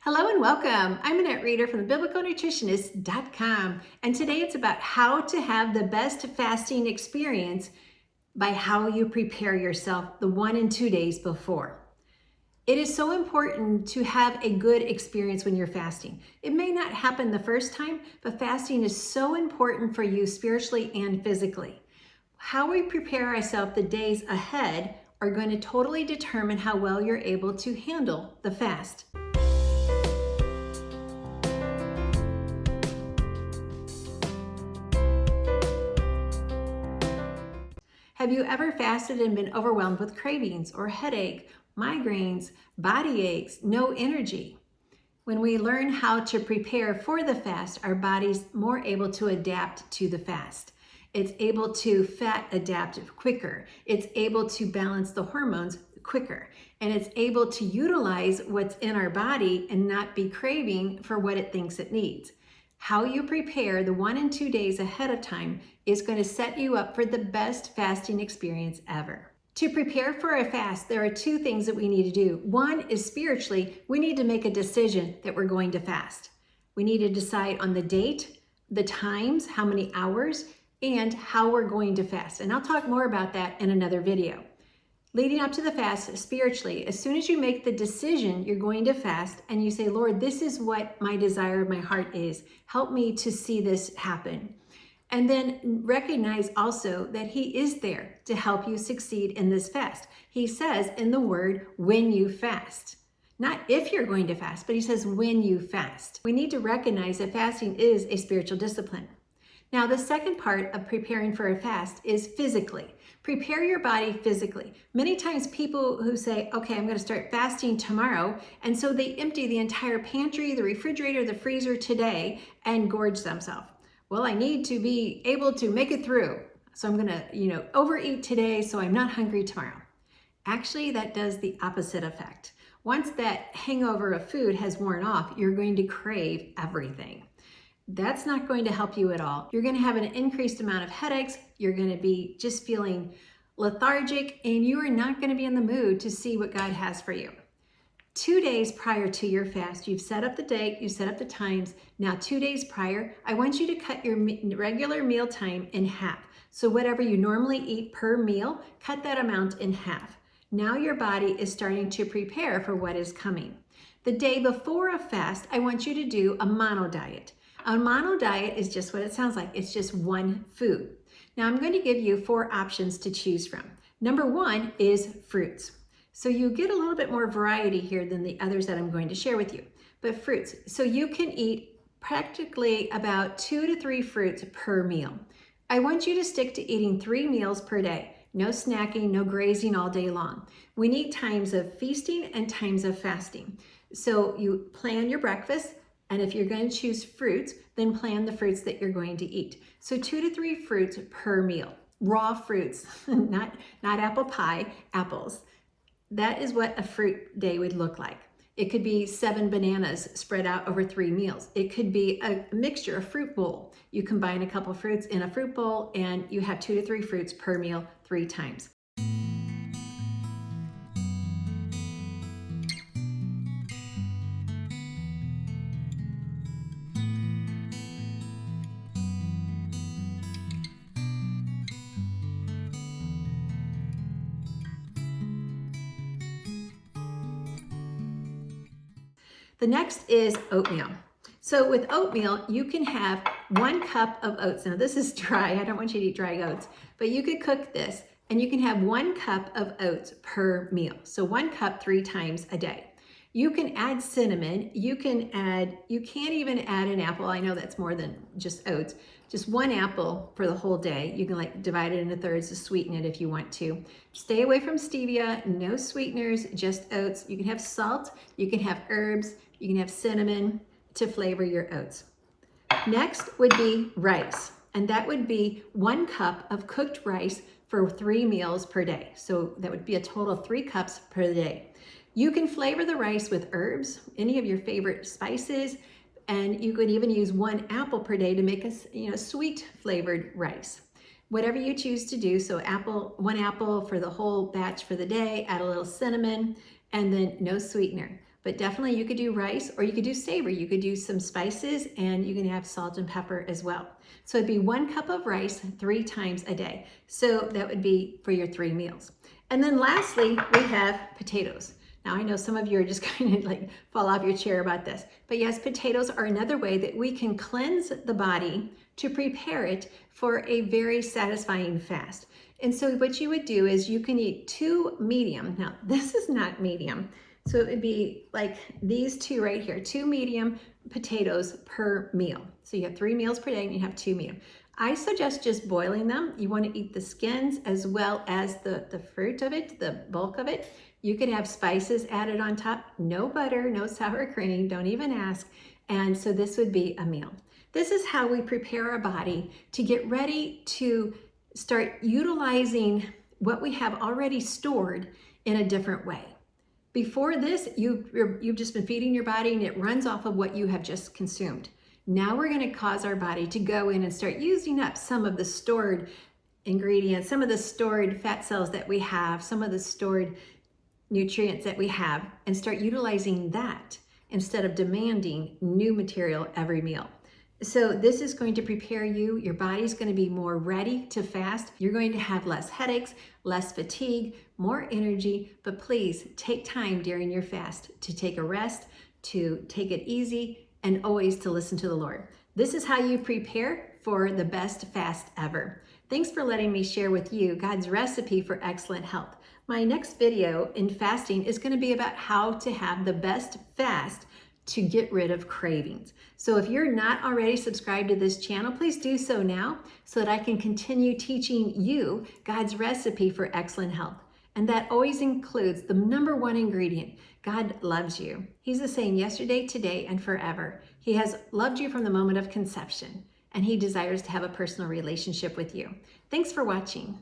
Hello and welcome. I'm Annette Reader from the biblicalnutritionist.com, and today it's about how to have the best fasting experience by how you prepare yourself the 1 and 2 days before. It is so important to have a good experience when you're fasting. It may not happen the first time, but fasting is so important for you spiritually and physically. How we prepare ourselves the days ahead are going to totally determine how well you're able to handle the fast. Have you ever fasted and been overwhelmed with cravings or headache, migraines, body aches, no energy? When we learn how to prepare for the fast, our body's more able to adapt to the fast. It's able to fat adapt quicker. It's able to balance the hormones quicker. And it's able to utilize what's in our body and not be craving for what it thinks it needs. How you prepare the 1 and 2 days ahead of time is going to set you up for the best fasting experience ever. To prepare for a fast, there are 2 things that we need to do. One is spiritually, we need to make a decision that we're going to fast. We need to decide on the date, the times, how many hours, and how we're going to fast. And I'll talk more about that in another video. Leading up to the fast spiritually, as soon as you make the decision you're going to fast and you say, Lord, this is what my desire of my heart is. Help me to see this happen. And then recognize also that He is there to help you succeed in this fast. He says in the word, when you fast. Not if you're going to fast, but He says when you fast. We need to recognize that fasting is a spiritual discipline. Now, the second part of preparing for a fast is physically. Prepare your body physically. Many times people who say, okay, I'm going to start fasting tomorrow, and so they empty the entire pantry, the refrigerator, the freezer today and gorge themselves. Well, I need to be able to make it through. So I'm going to, overeat today so I'm not hungry tomorrow. Actually, that does the opposite effect. Once that hangover of food has worn off, you're going to crave everything. That's not going to help you at all. You're going to have an increased amount of headaches. You're going to be just feeling lethargic, and you are not going to be in the mood to see what God has for you. 2 days prior to your fast, you've set up the date, you set up the times. Now, 2 days prior, I want you to cut your regular meal time in half. So whatever you normally eat per meal, cut that amount in half. Now your body is starting to prepare for what is coming. The day before a fast, I want you to do a mono diet. A mono diet is just what it sounds like. It's just one food. Now I'm going to give you 4 options to choose from. Number 1 is fruits. So you get a little bit more variety here than the others that I'm going to share with you. But fruits. So you can eat practically about 2 to 3 fruits per meal. I want you to stick to eating 3 meals per day. No snacking, no grazing all day long. We need times of feasting and times of fasting. So you plan your breakfast. And if you're going to choose fruits, then plan the fruits that you're going to eat. So 2 to 3 fruits per meal. Raw fruits, not apple pie, apples. That is what a fruit day would look like. It could be 7 bananas spread out over 3 meals. It could be a mixture, a fruit bowl. You combine a couple fruits in a fruit bowl and you have 2 to 3 fruits per meal 3 times. The next is oatmeal. So with oatmeal, you can have 1 cup of oats. Now this is dry. I don't want you to eat dry oats, but you could cook this and you can have 1 cup of oats per meal. So 1 cup 3 times a day. You can add cinnamon. You can't even add an apple. I know that's more than just oats. Just 1 apple for the whole day. You can divide it into thirds to sweeten it if you want to. Stay away from stevia, no sweeteners, just oats. You can have salt, you can have herbs, you can have cinnamon to flavor your oats. Next would be rice, and that would be 1 cup of cooked rice for 3 meals per day. So that would be a total of 3 cups per day. You can flavor the rice with herbs, any of your favorite spices, and you could even use 1 apple per day to make a sweet flavored rice. Whatever you choose to do, so 1 apple for the whole batch for the day, add a little cinnamon, and then no sweetener. but definitely you could do rice or you could do savory. You could do some spices and you can have salt and pepper as well. So it'd be 1 cup of rice 3 times a day. So that would be for your 3 meals. And then lastly, we have potatoes. Now I know some of you are just kind of like fall off your chair about this, but yes, potatoes are another way that we can cleanse the body to prepare it for a very satisfying fast. And so what you would do is you can eat 2 medium. Now this is not medium. So it would be like these 2 right here, 2 medium potatoes per meal. So you have 3 meals per day and you have 2 medium. I suggest just boiling them. You want to eat the skins as well as the fruit of it, the bulk of it. You can have spices added on top, no butter, no sour cream, don't even ask. And so this would be a meal. This is how we prepare our body to get ready to start utilizing what we have already stored in a different way. Before this, you've just been feeding your body and it runs off of what you have just consumed. Now we're going to cause our body to go in and start using up some of the stored ingredients, some of the stored fat cells that we have, some of the stored nutrients that we have, and start utilizing that instead of demanding new material every meal. So this is going to prepare you. Your body's going to be more ready to fast. You're going to have less headaches, less fatigue, more energy, but please take time during your fast to take a rest, to take it easy, and always to listen to the Lord. This is how you prepare for the best fast ever. Thanks for letting me share with you God's recipe for excellent health. My next video in fasting is going to be about how to have the best fast to get rid of cravings. So if you're not already subscribed to this channel, please do so now so that I can continue teaching you God's recipe for excellent health. And that always includes the #1 ingredient. God loves you. He's the same yesterday, today, and forever. He has loved you from the moment of conception, and he desires to have a personal relationship with you. Thanks for watching.